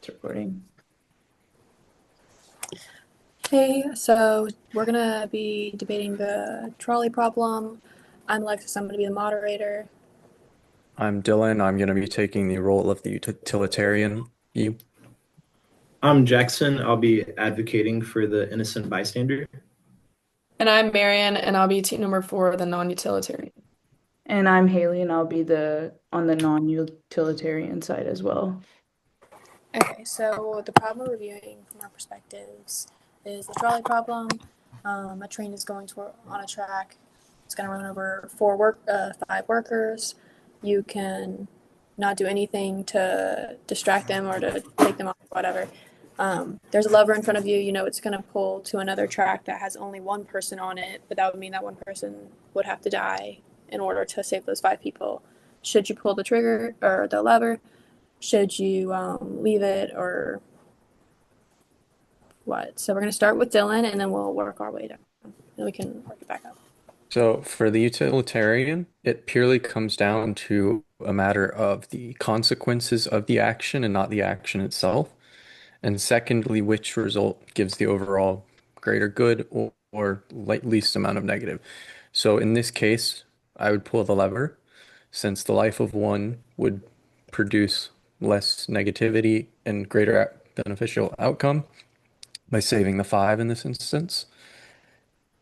It's recording. Hey, so we're gonna be debating the trolley problem. I'm Alexis, I'm gonna be the moderator. I'm Dylan. I'm going to be taking the role of the utilitarian. You? I'm Jackson. I'll be advocating for the innocent bystander. And I'm Marion, and I'll be team number 4, the non-utilitarian. And I'm Haley, and I'll be the on the non-utilitarian side as well. Okay, so the problem we're reviewing from our perspectives is the trolley problem. A train is going on a track. It's gonna run over five workers. You can not do anything to distract them or to take them off, whatever. There's a lever in front of you. You know it's going to pull to another track that has only one person on it, but that would mean that one person would have to die in order to save those five people. Should you pull the trigger or the lever? Should you leave it or what? So we're going to start with Dylan, and then we'll work our way down, and we can work it back up. So for the utilitarian, it purely comes down to a matter of the consequences of the action and not the action itself. And secondly, which result gives the overall greater good or least amount of negative. So in this case, I would pull the lever since the life of one would produce less negativity and greater beneficial outcome by saving the five in this instance.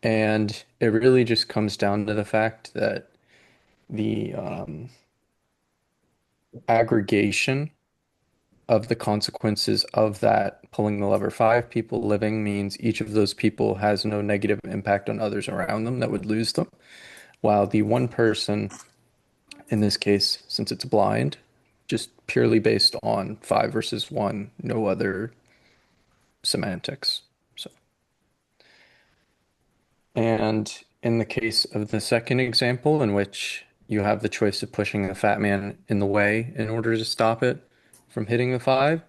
And it really just comes down to the fact that the aggregation of the consequences of that pulling the lever, five people living means each of those people has no negative impact on others around them that would lose them, while the one person, in this case, since it's blind, just purely based on five versus one, no other semantics. So, and in the case of the second example, in which you have the choice of pushing the fat man in the way in order to stop it from hitting the five,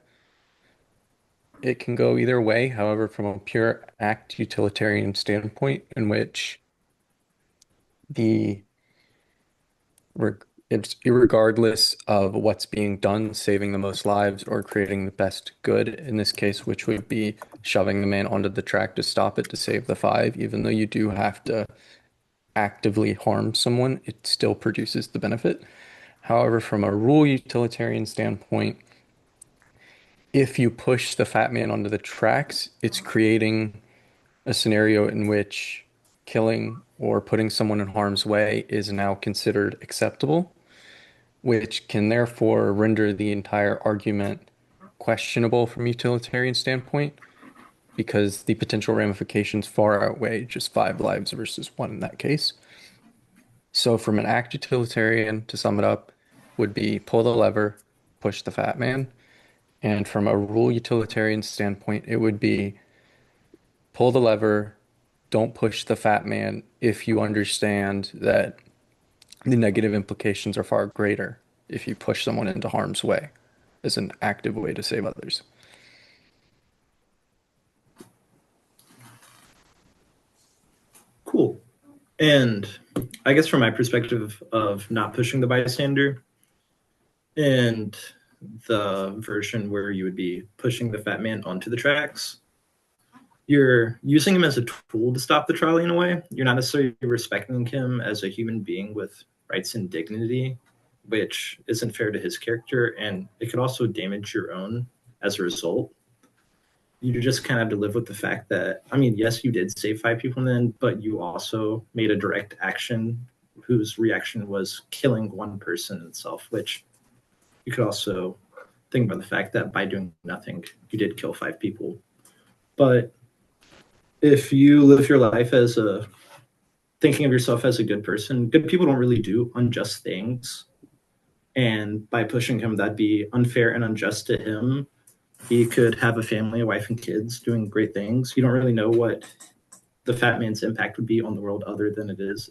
it can go either way. However, from a pure act utilitarian standpoint, in which the it's irregardless of what's being done, saving the most lives or creating the best good in this case, which would be shoving the man onto the track to stop it to save the five, even though you do have to actively harm someone, it still produces the benefit. However, from a rule utilitarian standpoint, if you push the fat man onto the tracks, it's creating a scenario in which killing or putting someone in harm's way is now considered acceptable, which can therefore render the entire argument questionable from a utilitarian standpoint because the potential ramifications far outweigh just five lives versus one in that case. So from an act utilitarian, to sum it up, would be pull the lever, push the fat man. And from a rule utilitarian standpoint, it would be pull the lever, don't push the fat man if you understand that the negative implications are far greater if you push someone into harm's way as an active way to save others. Cool. And I guess from my perspective of not pushing the bystander and the version where you would be pushing the fat man onto the tracks, you're using him as a tool to stop the trolley in a way. You're not necessarily respecting him as a human being with rights and dignity, which isn't fair to his character, and it could also damage your own as a result. You just kind of have to live with the fact that, I mean, yes, you did save five people then, but you also made a direct action whose reaction was killing one person itself, which you could also think about the fact that by doing nothing, you did kill five people. But if you live your life as a thinking of yourself as a good person, good people don't really do unjust things. And by pushing him, that'd be unfair and unjust to him. He could have a family, a wife, and kids doing great things. You don't really know what the fat man's impact would be on the world other than it is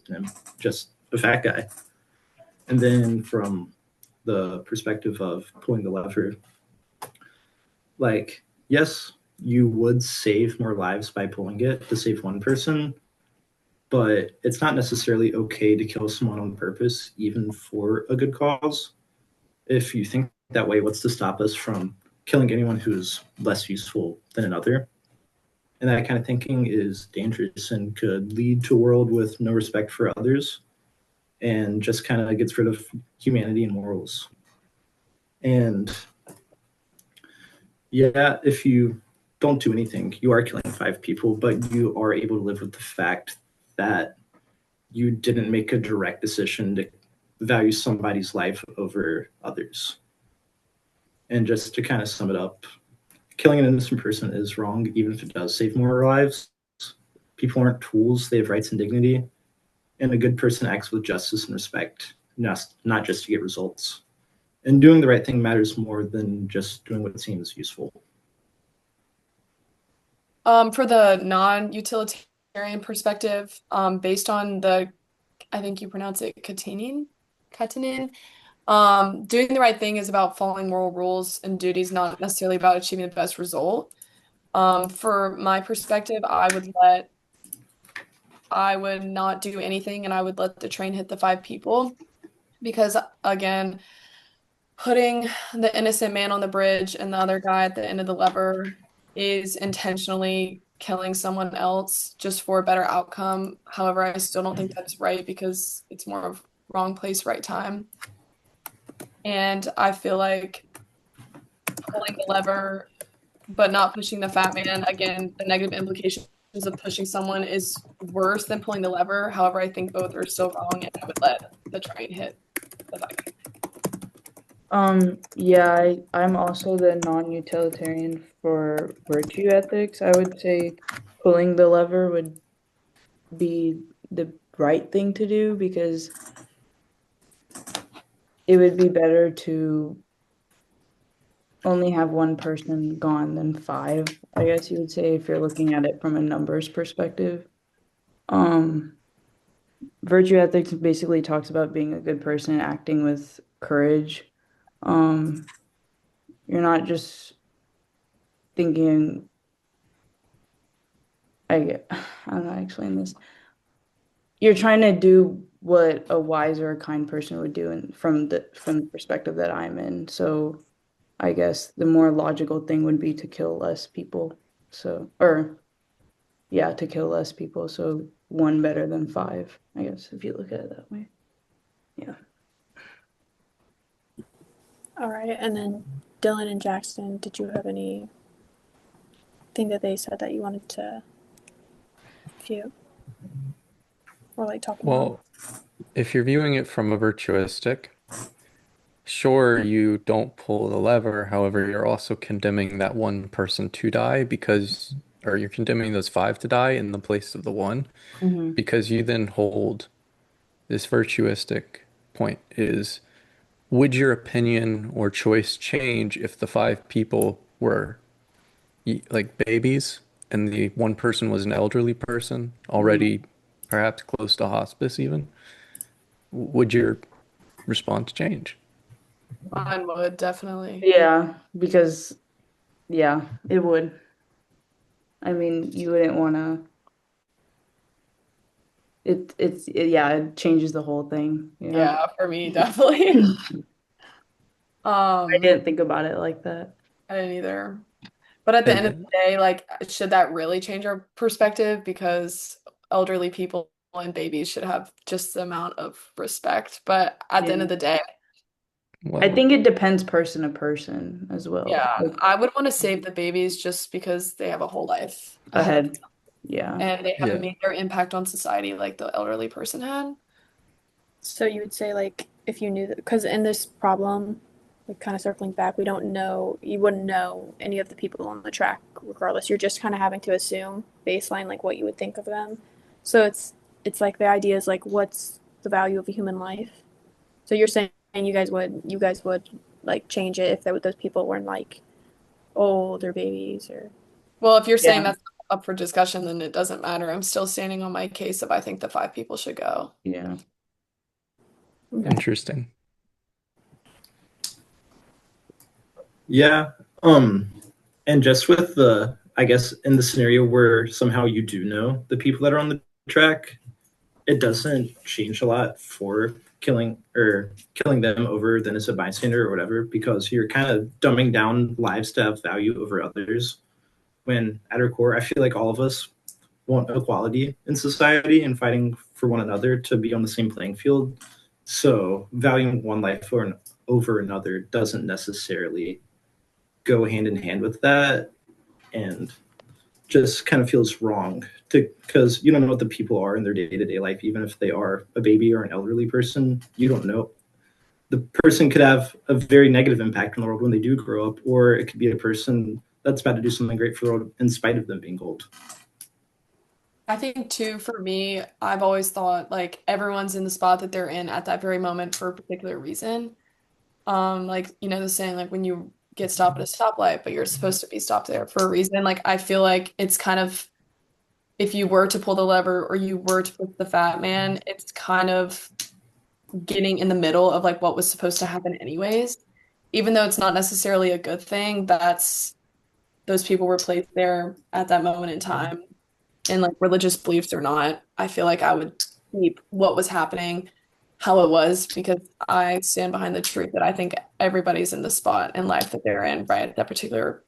just a fat guy. And then from the perspective of pulling the lever, like, yes, you would save more lives by pulling it to save one person, but it's not necessarily okay to kill someone on purpose, even for a good cause. If you think that way, what's to stop us from killing anyone who's less useful than another. And that kind of thinking is dangerous and could lead to a world with no respect for others and just kind of gets rid of humanity and morals. And yeah, if you don't do anything, you are killing 5 people, but you are able to live with the fact that you didn't make a direct decision to value somebody's life over others. And just to kind of sum it up, killing an innocent person is wrong, even if it does save more lives. People aren't tools, they have rights and dignity. And a good person acts with justice and respect, not just to get results. And doing the right thing matters more than just doing what seems useful. For the non-utilitarian perspective, based on I think you pronounce it Katainen, doing the right thing is about following moral rules and duties, not necessarily about achieving the best result. For my perspective, I would not do anything and I would let the train hit the 5 people because, again, putting the innocent man on the bridge and the other guy at the end of the lever is intentionally killing someone else just for a better outcome. However, I still don't think that's right because it's more of wrong place, right time. And I feel like pulling the lever but not pushing the fat man, again, the negative implications of pushing someone is worse than pulling the lever. However, I think both are still wrong and I would let the train hit the bike. Yeah, I'm also the non-utilitarian for virtue ethics. I would say pulling the lever would be the right thing to do because it would be better to only have one person gone than 5, I guess you would say, if you're looking at it from a numbers perspective. Virtue ethics basically talks about being a good person and acting with courage. You're not just thinking, I don't know how to explain this. You're trying to do what a wise or a kind person would do from the perspective that I'm in. So I guess the more logical thing would be to kill less people. To kill less people. So 1 better than 5, I guess, if you look at it that way. Yeah. All right, and then Dylan and Jackson, did you have any thing that they said that you wanted to view or like talk about? Well, if you're viewing it from a virtuistic, sure, you don't pull the lever. However, you're also condemning that one person to die or you're condemning those 5 to die in the place of the 1 Mm-hmm. because you then hold this virtuistic point is, would your opinion or choice change if the 5 people were like babies and the 1 person was an elderly person already perhaps close to hospice even? Would your response change? Mine would definitely. Yeah, because it would. I mean, you wouldn't want to. It changes the whole thing. Yeah, for me, definitely. I didn't think about it like that. I didn't either. But at the end of the day, like, should that really change our perspective? Because elderly people and babies should have just the amount of respect. But at the end of the day, Well, I think it depends person to person as well. yeah, Like, I would want to save the babies just because they have a whole life ahead. Yeah. and they haven't Yeah. made their impact on society like the elderly person had. So you would say like if you knew that, because in this problem, like kind of circling back, you wouldn't know any of the people on the track regardless. You're just kind of having to assume baseline like what you would think of them. So it's like the idea is like what's the value of a human life? So you're saying you guys would like change it if those people weren't like old or babies or. Well, if you're saying Yeah. that's up for discussion, then it doesn't matter. I'm still standing on my case of I think the 5 people should go. Yeah. Interesting. Yeah. And just with I guess in the scenario where somehow you do know the people that are on the track, it doesn't change a lot for killing them over the innocent bystander or whatever, because you're kind of dumbing down lives to have value over others. When at our core, I feel like all of us want equality in society and fighting for one another to be on the same playing field. So valuing one life over another doesn't necessarily go hand in hand with that, and just kind of feels wrong because you don't know what the people are in their day-to-day life. Even if they are a baby or an elderly person, you don't know. The person could have a very negative impact on the world when they do grow up, or it could be a person that's about to do something great for the world in spite of them being old. I think too, for me, I've always thought like everyone's in the spot that they're in at that very moment for a particular reason. Like, you know, the saying like when you get stopped at a stoplight, but you're supposed to be stopped there for a reason. Like I feel like it's kind of if you were to pull the lever or you were to push the fat man, it's kind of getting in the middle of like what was supposed to happen anyways. Even though it's not necessarily a good thing, that's those people were placed there at that moment in time. And like religious beliefs or not, I feel like I would keep what was happening how it was because I stand behind the truth that I think everybody's in the spot in life that they're in right at that particular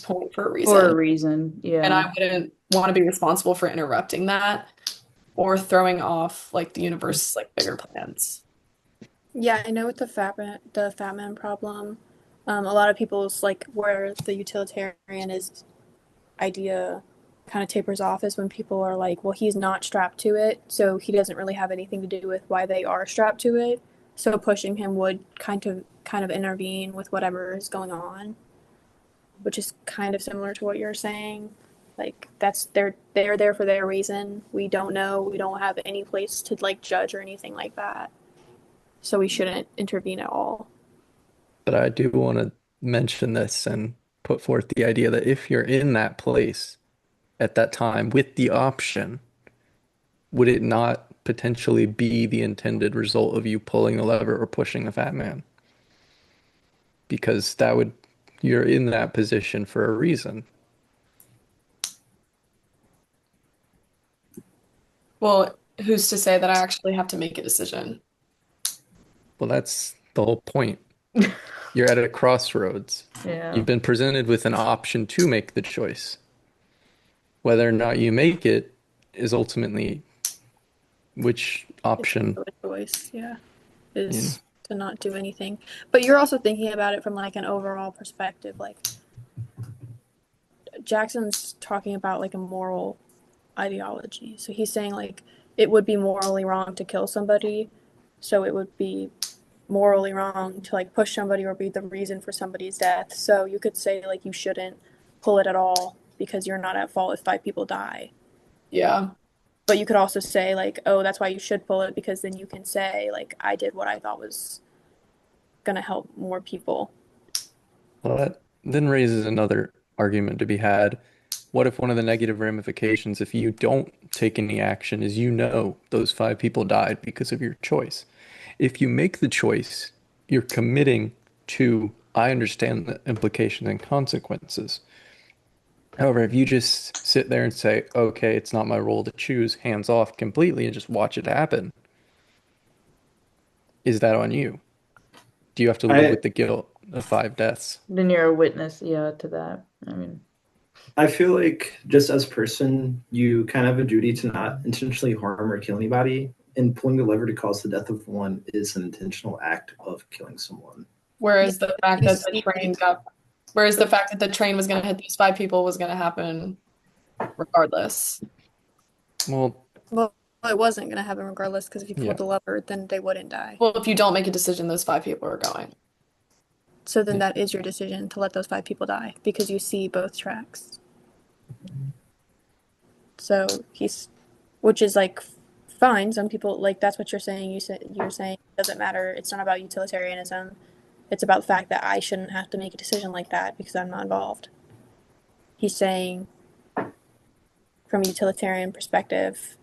point for a reason. For a reason, And I yeah. wouldn't want to be responsible for interrupting that or throwing off like the universe's like bigger plans. Yeah, I know with the fat man problem, a lot of people's like where the utilitarianist idea kind of tapers off is when people are like, well, he's not strapped to it, so he doesn't really have anything to do with why they are strapped to it. So pushing him would kind of intervene with whatever is going on, which is kind of similar to what you're saying. Like that's they're there for their reason. We don't know. We don't have any place to like judge or anything like that. So we shouldn't intervene at all. But I do want to mention this and put forth the idea that if you're in that place at that time with the option, would it not potentially be the intended result of you pulling the lever or pushing the fat man? Because you're in that position for a reason. Well, who's to say that I actually have to make a decision? Well, that's the whole point. You're at a crossroads. Yeah. You've been presented with an option to make the choice. Whether or not you make it is ultimately which option. The choice, yeah, is to not do anything. But you're also thinking about it from like an overall perspective. Like Jackson's talking about like a moral ideology. So he's saying like it would be morally wrong to kill somebody. So it would be morally wrong to like push somebody or be the reason for somebody's death. So you could say like you shouldn't pull it at all because you're not at fault if 5 people die. Yeah. But you could also say like, oh, that's why you should pull it because then you can say like I did what I thought was going to help more people. Well, that then raises another argument to be had. What if one of the negative ramifications, if you don't take any action, is those 5 people died because of your choice? If you make the choice, you're committing to, I understand the implications and consequences. However, if you just sit there and say, okay, it's not my role to choose, hands off completely, and just watch it happen, is that on you? Do you have to live with the guilt of 5 deaths? Then you're a witness, yeah, to that. I mean, I feel like just as a person, you kind of have a duty to not intentionally harm or kill anybody. And pulling the lever to cause the death of one is an intentional act of killing someone. Whereas the fact that the train was going to hit these 5 people was going to happen regardless. Well, it wasn't going to happen regardless because if you pulled Yeah. the lever, then they wouldn't die. Well, if you don't make a decision, those 5 people are going. So then that is your decision to let those 5 people die because you see both tracks. So which is like fine. Some people like that's what you're saying. You're saying it doesn't matter. It's not about utilitarianism. It's about the fact that I shouldn't have to make a decision like that because I'm not involved. He's saying from a utilitarian perspective,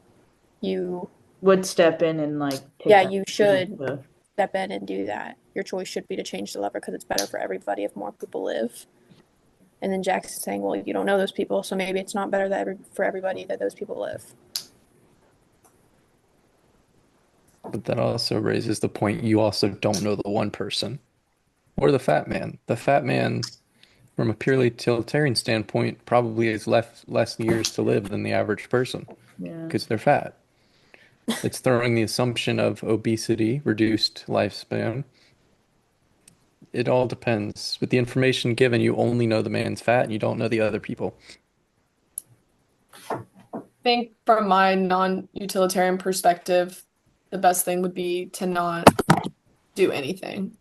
you would step in and like take Yeah, that you should to- step in and do that. Your choice should be to change the lever because it's better for everybody if more people live. And then Jackson's saying, well, you don't know those people, so maybe it's not better for everybody that those people live. But that also raises the point you also don't know the one person or the fat man. The fat man, from a purely utilitarian standpoint, probably has less years to live than the average person Yeah. because they're fat. It's throwing the assumption of obesity, reduced lifespan. It all depends. With the information given, you only know the man's fat and you don't know the other people. I think from my non-utilitarian perspective, the best thing would be to not do anything.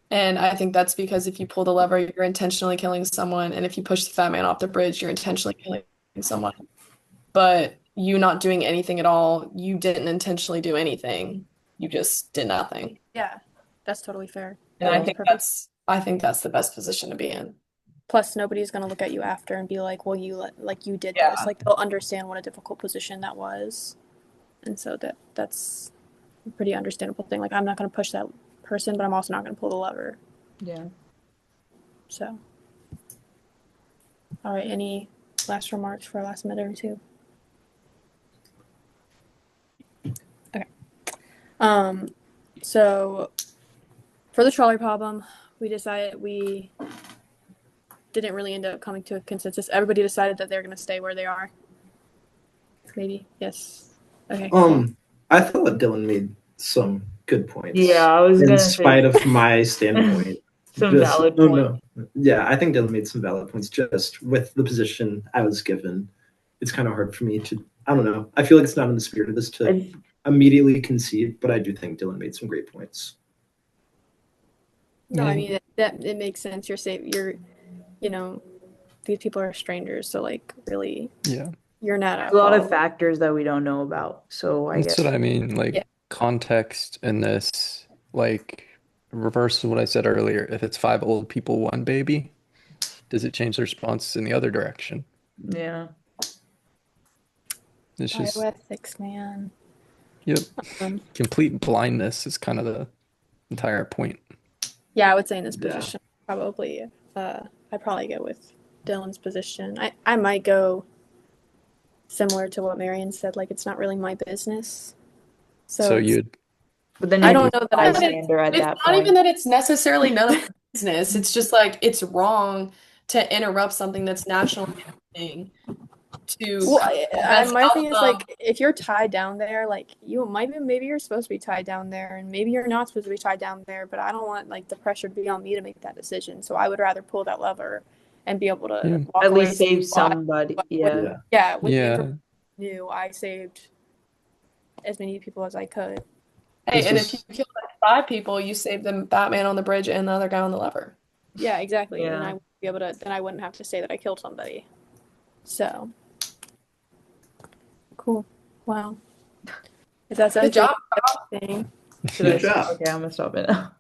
And I think that's because if you pull the lever, you're intentionally killing someone, and if you push the fat man off the bridge, you're intentionally killing someone. But you not doing anything at all, you didn't intentionally do anything. You just did nothing. Yeah, that's totally fair. And That I makes think perfect. that's the best position to be in. Plus, nobody's gonna look at you after and be like, "Well, you did Yeah. this." Like they'll understand what a difficult position that was, and so that's a pretty understandable thing. Like I'm not gonna push that person, but I'm also not gonna pull the lever. Yeah. So, all right. Any last remarks for a last minute or two? Okay. So for the trolley problem, we decided we didn't really end up coming to a consensus. Everybody decided that they're gonna stay where they are. Maybe yes. Okay. I thought Dylan made some good points. Yeah, I was in gonna say spite of my standpoint. some valid oh, points. no. Yeah, I think Dylan made some valid points. Just with the position I was given, it's kind of hard for me to. I don't know. I feel like it's not in the spirit of this to I- immediately concede, but I do think Dylan made some great points. No, I Yeah. mean that it makes sense. You're safe. You know, these people are strangers, so like really, Yeah. you're not at a lot of fault. factors that we don't know about. So I That's guess what I mean. Like Yeah. context in this, like reverse of what I said earlier. If it's 5 old people, 1 baby, does it change the response in the other direction? yeah. It's just, Bioethics, man. yep, Um, complete blindness is kind of the entire point. yeah, I would say in this Yeah. position, probably. I'd probably go with Dylan's position. I might go similar to what Marion said. Like it's not really my business. So it's- you'd, But then I you're don't know that I- bystander at It's that not even point. that it's necessarily none of your business. It's just like it's wrong to interrupt something that's nationally happening to Well, best my thing is outcome. like if you're tied down there, like you might be, maybe you're supposed to be tied down there, and maybe you're not supposed to be tied down there. But I don't want like the pressure to be on me to make that decision. So I would rather pull that lever and be able to Yeah. walk At away least save saying, "Well, somebody. I- Yeah. yeah, with the yeah, information I knew, I saved as many people as I could." Hey, This and is- if you kill like 5 people, you save the Batman on the bridge and the other guy on the lever. Yeah, exactly. And Yeah. I would be able to. Then I wouldn't have to say that I killed somebody. So cool. Wow. If that's Good job. thing. Should I Good job. Okay, I'm gonna stop it now.